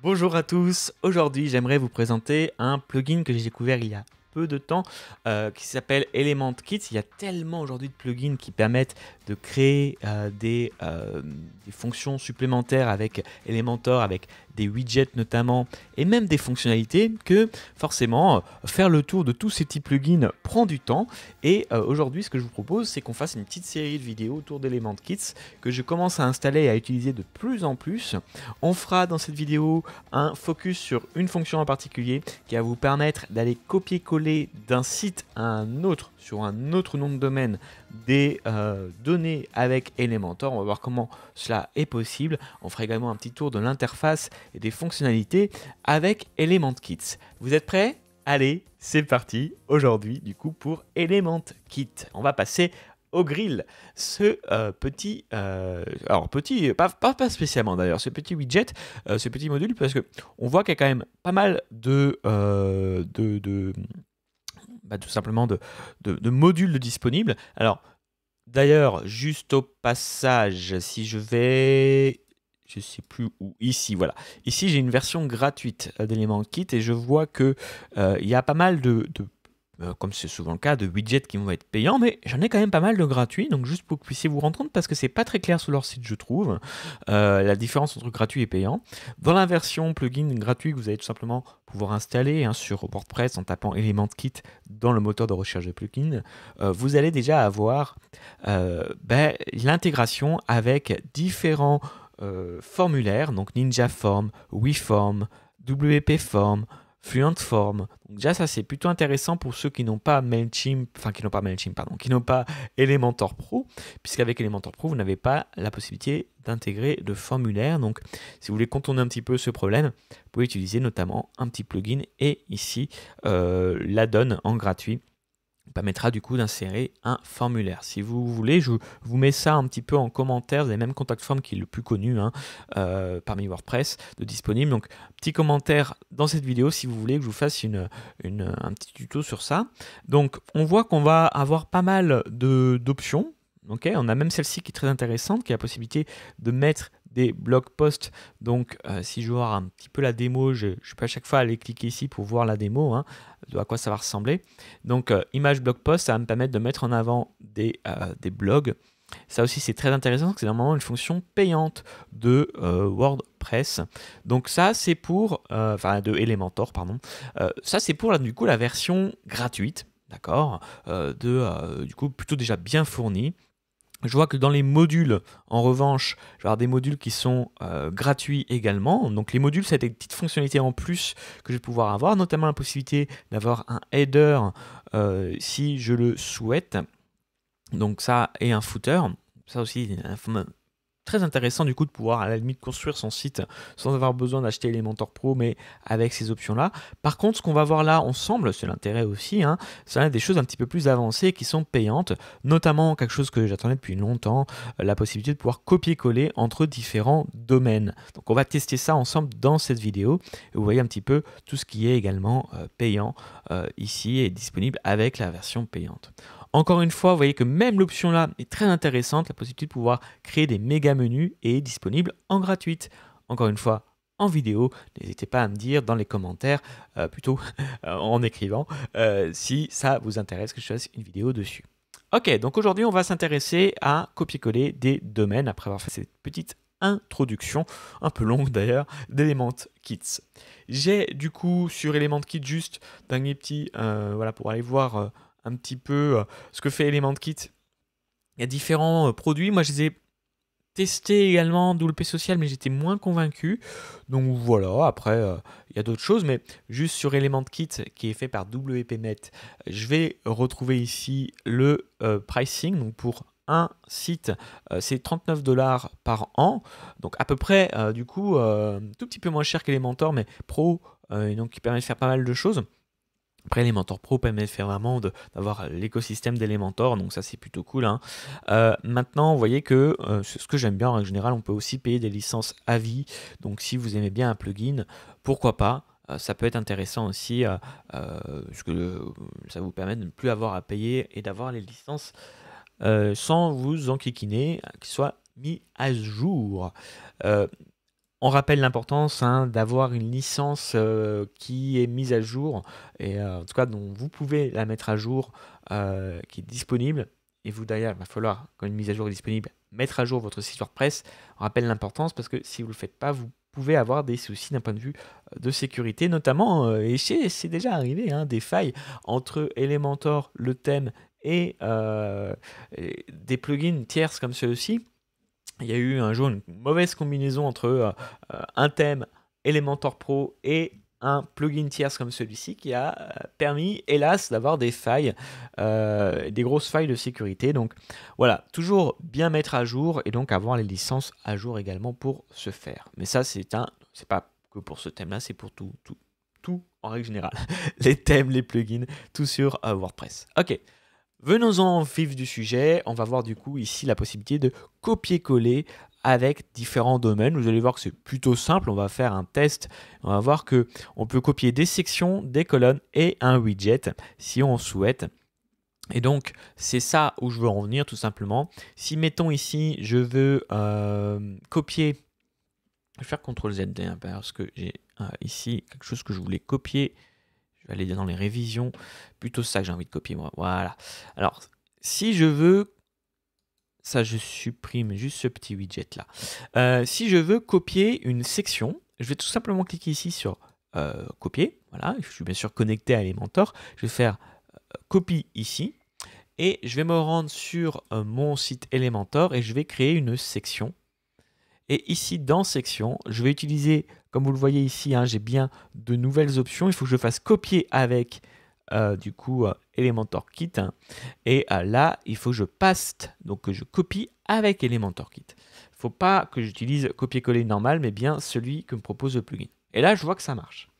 Bonjour à tous, aujourd'hui j'aimerais vous présenter un plugin que j'ai découvert il y a peu de temps qui s'appelle Elementkit. Il y a tellement aujourd'hui de plugins qui permettent de créer des fonctions supplémentaires avec Elementor, avec des widgets notamment, et même des fonctionnalités que forcément faire le tour de tous ces petits plugins prend du temps. Et aujourd'hui ce que je vous propose, c'est qu'on fasse une petite série de vidéos autour d'Elementkits que je commence à installer et à utiliser de plus en plus. On fera dans cette vidéo un focus sur une fonction en particulier qui va vous permettre d'aller copier-coller d'un site à un autre sur un autre nom de domaine des données avec Elementor. On va voir comment cela est possible. On fera également un petit tour de l'interface et des fonctionnalités avec Elementkits. Vous êtes prêts? Allez, c'est parti aujourd'hui du coup pour Elementkit. On va passer au grill, ce alors petit, pas spécialement d'ailleurs, ce petit widget, ce petit module, parce que on voit qu'il y a quand même pas mal tout simplement de modules disponibles. Alors d'ailleurs, juste au passage, si je vais, je sais plus où, ici, voilà. Ici, j'ai une version gratuite d'Elementkit et je vois que il y a pas mal comme c'est souvent le cas, de widgets qui vont être payants, mais j'en ai quand même pas mal de gratuits, donc juste pour que vous puissiez vous rendre compte, parce que c'est pas très clair sur leur site, je trouve, la différence entre gratuit et payant. Dans la version plugin gratuit que vous allez tout simplement pouvoir installer sur WordPress en tapant Elementkit dans le moteur de recherche de plugins, vous allez déjà avoir l'intégration avec différents formulaires, donc Ninja Form, WeForm, WP Form, Fluent Form. Donc déjà ça c'est plutôt intéressant pour ceux qui n'ont pas Mailchimp, qui n'ont pas Elementor Pro, puisqu'avec Elementor Pro vous n'avez pas la possibilité d'intégrer de formulaire. Donc si vous voulez contourner un petit peu ce problème, vous pouvez utiliser notamment un petit plugin et ici l'add-on en gratuit permettra du coup d'insérer un formulaire. Si vous voulez, je vous mets ça un petit peu en commentaire. Vous avez même Contact Form qui est le plus connu parmi WordPress de disponible. Donc, petit commentaire dans cette vidéo si vous voulez que je vous fasse un petit tuto sur ça. Donc, on voit qu'on va avoir pas mal d'options. Okay, on a même celle-ci qui est très intéressante, qui a la possibilité de mettre des blog posts. Donc, si je veux voir un petit peu la démo, je peux à chaque fois aller cliquer ici pour voir la démo, de à quoi ça va ressembler. Donc, image blog post, ça va me permettre de mettre en avant des blogs. Ça aussi, c'est très intéressant, c'est normalement une fonction payante de WordPress. Donc ça, c'est pour, de Elementor, pardon. Ça, c'est pour du coup la version gratuite, d'accord, du coup plutôt déjà bien fournie. Je vois que dans les modules, en revanche, je vais avoir des modules qui sont gratuits également. Donc les modules, c'est des petites fonctionnalités en plus que je vais pouvoir avoir, notamment la possibilité d'avoir un header si je le souhaite. Donc ça, et un footer. Ça aussi, très intéressant du coup de pouvoir à la limite construire son site sans avoir besoin d'acheter Elementor Pro, mais avec ces options là. Par contre, ce qu'on va voir là ensemble, c'est l'intérêt aussi, c'est des choses un petit peu plus avancées qui sont payantes, notamment quelque chose que j'attendais depuis longtemps, la possibilité de pouvoir copier-coller entre différents domaines. Donc on va tester ça ensemble dans cette vidéo et vous voyez un petit peu tout ce qui est également payant ici et disponible avec la version payante. Encore une fois, vous voyez que même l'option là est très intéressante, la possibilité de pouvoir créer des méga menus est disponible en gratuite. Encore une fois, en vidéo, n'hésitez pas à me dire dans les commentaires, plutôt en écrivant, si ça vous intéresse que je fasse une vidéo dessus. Ok, donc aujourd'hui on va s'intéresser à copier-coller des domaines après avoir fait cette petite introduction, un peu longue d'ailleurs, d'Elementkits. J'ai du coup sur Elementkit juste dernier petit, voilà, pour aller voir un petit peu ce que fait Elementkit. Il y a différents produits. Moi, je les ai testés également, WP Social, mais j'étais moins convaincu. Donc voilà, après, il y a d'autres choses. Mais juste sur Elementkit, qui est fait par WPMet, je vais retrouver ici le pricing. Donc pour un site, c'est 39 $ par an. Donc à peu près, du coup, tout petit peu moins cher qu'Elementor, mais pro, et donc qui permet de faire pas mal de choses. Après, Elementor Pro permet de faire vraiment d'avoir l'écosystème d'Elementor, donc ça c'est plutôt cool. Maintenant, vous voyez que ce que j'aime bien en règle générale, on peut aussi payer des licences à vie. Donc si vous aimez bien un plugin, pourquoi pas, ça peut être intéressant aussi, parce que ça vous permet de ne plus avoir à payer et d'avoir les licences sans vous enquiquiner, qu'ils soient mis à jour. On rappelle l'importance d'avoir une licence qui est mise à jour, et en tout cas dont vous pouvez la mettre à jour, qui est disponible. Et vous derrière, il va falloir, quand une mise à jour est disponible, mettre à jour votre site WordPress. On rappelle l'importance parce que si vous ne le faites pas, vous pouvez avoir des soucis d'un point de vue de sécurité, notamment, et c'est déjà arrivé, des failles entre Elementor, le thème, et des plugins tierces comme ceux-ci. Il y a eu un jour une mauvaise combinaison entre un thème Elementor Pro et un plugin tierce comme celui-ci qui a permis, hélas, d'avoir des failles, des grosses failles de sécurité. Donc voilà, toujours bien mettre à jour et donc avoir les licences à jour également pour ce faire. Mais ça, c'est pas que pour ce thème-là, c'est pour tout en règle générale. Les thèmes, les plugins, tout sur WordPress. Ok. Venons-en au vif du sujet, on va voir du coup ici la possibilité de copier-coller avec différents domaines. Vous allez voir que c'est plutôt simple, on va faire un test, on va voir que on peut copier des sections, des colonnes et un widget si on souhaite. Et donc c'est ça où je veux en venir tout simplement. Si mettons ici je veux copier, je vais faire CTRL-Z parce que j'ai ici quelque chose que je voulais copier. Je vais aller dans les révisions, plutôt ça que j'ai envie de copier moi. Voilà. Alors, si je veux, ça je supprime juste ce petit widget là. Si je veux copier une section, je vais tout simplement cliquer ici sur copier. Voilà, je suis bien sûr connecté à Elementor. Je vais faire copie ici et je vais me rendre sur mon site Elementor et je vais créer une section. Et ici, dans section, je vais utiliser, comme vous le voyez ici, j'ai bien de nouvelles options. Il faut que je fasse copier avec, du coup, Elementor Kit. Et là, il faut que je paste, donc que je copie avec Elementor Kit. Il ne faut pas que j'utilise copier-coller normal, mais bien celui que me propose le plugin. Et là, je vois que ça marche.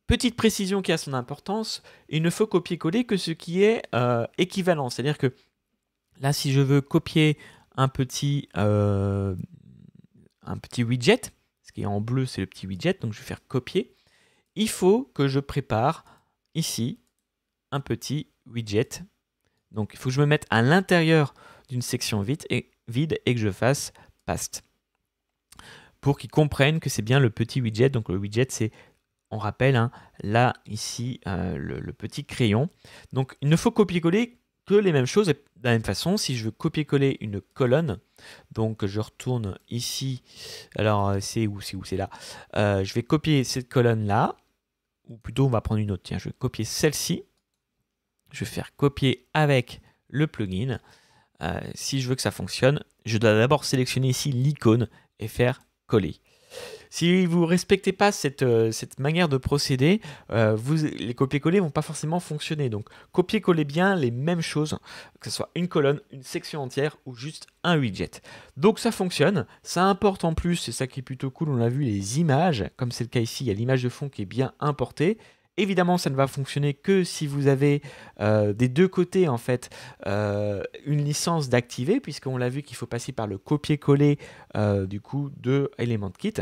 Petite précision qui a son importance, il ne faut copier-coller que ce qui est équivalent. C'est-à-dire que là, si je veux copier un petit widget, ce qui est en bleu c'est le petit widget, donc je vais faire copier. Il faut que je prépare ici un petit widget. Donc il faut que je me mette à l'intérieur d'une section vide et que je fasse paste. Pour qu'ils comprennent que c'est bien le petit widget. Donc le widget c'est, on rappelle, là ici le petit crayon. Donc il ne faut copier-coller que les mêmes choses. Et de la même façon, si je veux copier-coller une colonne, donc je retourne ici, alors c'est où c'est là, je vais copier cette colonne là, ou plutôt on va prendre une autre, tiens je vais copier celle-ci, je vais faire copier avec le plugin. Si je veux que ça fonctionne, je dois d'abord sélectionner ici l'icône et faire coller. Si vous ne respectez pas cette manière de procéder, les copier-coller ne vont pas forcément fonctionner. Donc, copier-coller bien les mêmes choses, que ce soit une colonne, une section entière ou juste un widget. Donc, ça fonctionne. Ça importe en plus, c'est ça qui est plutôt cool, on a vu les images. Comme c'est le cas ici, il y a l'image de fond qui est bien importée. Évidemment, ça ne va fonctionner que si vous avez des deux côtés en fait une licence d'activer, puisqu'on l'a vu qu'il faut passer par le copier-coller du coup de ElementKit.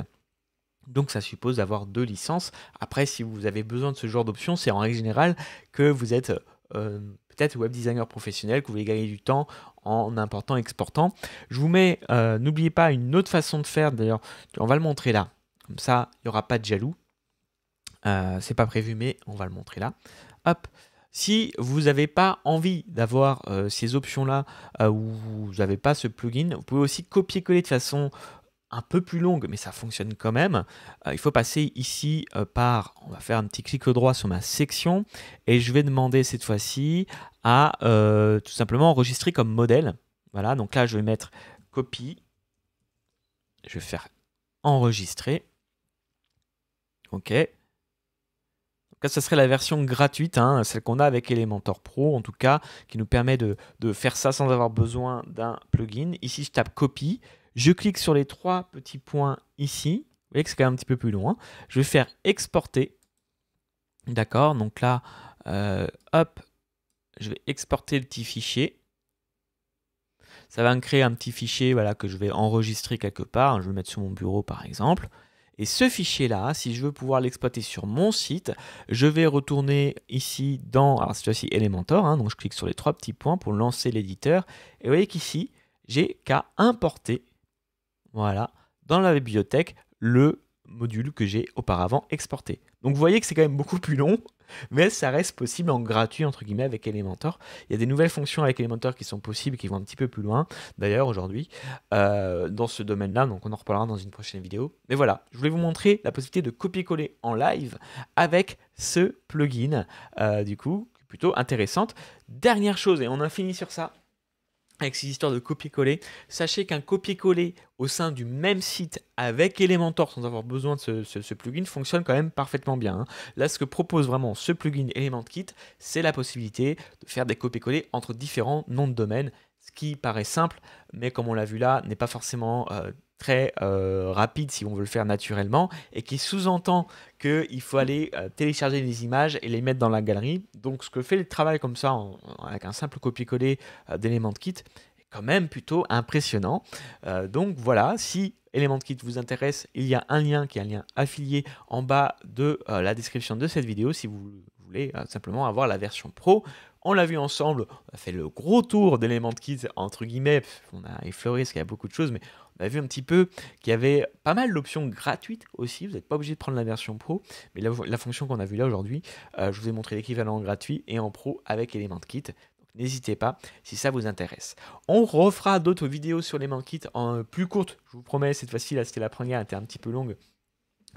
Donc ça suppose d'avoir deux licences. Après, si vous avez besoin de ce genre d'option, c'est en règle générale que vous êtes peut-être web designer professionnel, que vous voulez gagner du temps en important, exportant. Je vous mets, n'oubliez pas, une autre façon de faire. D'ailleurs, on va le montrer là. Comme ça, il n'y aura pas de jaloux. C'est pas prévu, mais on va le montrer là. Hop. Si vous n'avez pas envie d'avoir ces options-là, ou vous n'avez pas ce plugin, vous pouvez aussi copier-coller de façon un peu plus longue, mais ça fonctionne quand même. Il faut passer ici par, on va faire un petit clic droit sur ma section, et je vais demander cette fois-ci à tout simplement enregistrer comme modèle. Voilà, donc là je vais mettre copie, je vais faire enregistrer. Ok. Donc là, ça serait la version gratuite, celle qu'on a avec Elementor Pro, en tout cas, qui nous permet de faire ça sans avoir besoin d'un plugin. Ici, je tape copie. Je clique sur les trois petits points ici. Vous voyez que c'est quand même un petit peu plus long. Je vais faire exporter. D'accord, donc là, hop, je vais exporter le petit fichier. Ça va me créer un petit fichier voilà, que je vais enregistrer quelque part. Je vais le mettre sur mon bureau par exemple. Et ce fichier-là, si je veux pouvoir l'exploiter sur mon site, je vais retourner ici dans, alors cette fois-ci Elementor, donc je clique sur les trois petits points pour lancer l'éditeur. Et vous voyez qu'ici, j'ai qu'à importer, voilà, dans la bibliothèque, le module que j'ai auparavant exporté. Donc vous voyez que c'est quand même beaucoup plus long, mais ça reste possible en gratuit entre guillemets avec Elementor. Il y a des nouvelles fonctions avec Elementor qui sont possibles, qui vont un petit peu plus loin d'ailleurs aujourd'hui dans ce domaine-là, donc on en reparlera dans une prochaine vidéo. Mais voilà, je voulais vous montrer la possibilité de copier-coller en live avec ce plugin, du coup, plutôt intéressante. Dernière chose, et on a fini sur ça, avec ces histoires de copier-coller, sachez qu'un copier-coller au sein du même site avec Elementor sans avoir besoin de ce plugin fonctionne quand même parfaitement bien. Là, ce que propose vraiment ce plugin ElementKit, c'est la possibilité de faire des copier-coller entre différents noms de domaine, ce qui paraît simple, mais comme on l'a vu là, n'est pas forcément très rapide si on veut le faire naturellement, et qui sous-entend qu'il faut aller télécharger les images et les mettre dans la galerie. Donc ce que fait le travail comme ça, avec un simple copier-coller d'ElementKit, est quand même plutôt impressionnant. Donc voilà, si ElementKit vous intéresse, il y a un lien qui est un lien affilié en bas de la description de cette vidéo si vous voulez simplement avoir la version pro. On l'a vu ensemble, on a fait le gros tour d'ElementKit, entre guillemets, on a effleuré parce qu'il y a beaucoup de choses, mais on a vu un petit peu qu'il y avait pas mal d'options gratuites aussi, vous n'êtes pas obligé de prendre la version pro, mais la fonction qu'on a vue là aujourd'hui, je vous ai montré l'équivalent gratuit et en pro avec ElementKit. N'hésitez pas si ça vous intéresse. On refera d'autres vidéos sur ElementKit en plus courtes, je vous promets, cette fois-ci, là c'était la première, elle était un petit peu longue.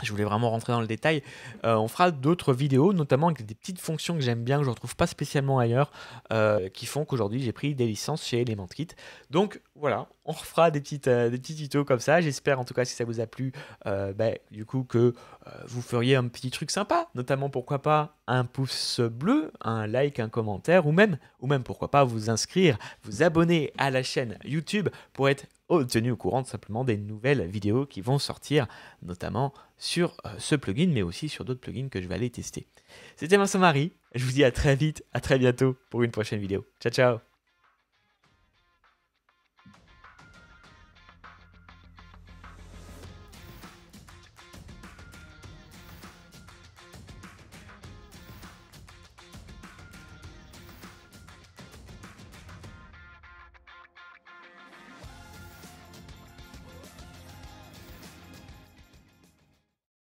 Je voulais vraiment rentrer dans le détail. On fera d'autres vidéos, notamment avec des petites fonctions que j'aime bien, que je ne retrouve pas spécialement ailleurs, qui font qu'aujourd'hui j'ai pris des licences chez ElementKit. Donc voilà, on refera des petits tutos comme ça. J'espère en tout cas si ça vous a plu, du coup que vous feriez un petit truc sympa, notamment pourquoi pas un pouce bleu, un like, un commentaire, ou même pourquoi pas vous inscrire, vous abonner à la chaîne YouTube pour être tenu au courant simplement des nouvelles vidéos qui vont sortir, notamment sur ce plugin, mais aussi sur d'autres plugins que je vais aller tester. C'était Vincent Marie, je vous dis à très vite, à très bientôt pour une prochaine vidéo. Ciao, ciao!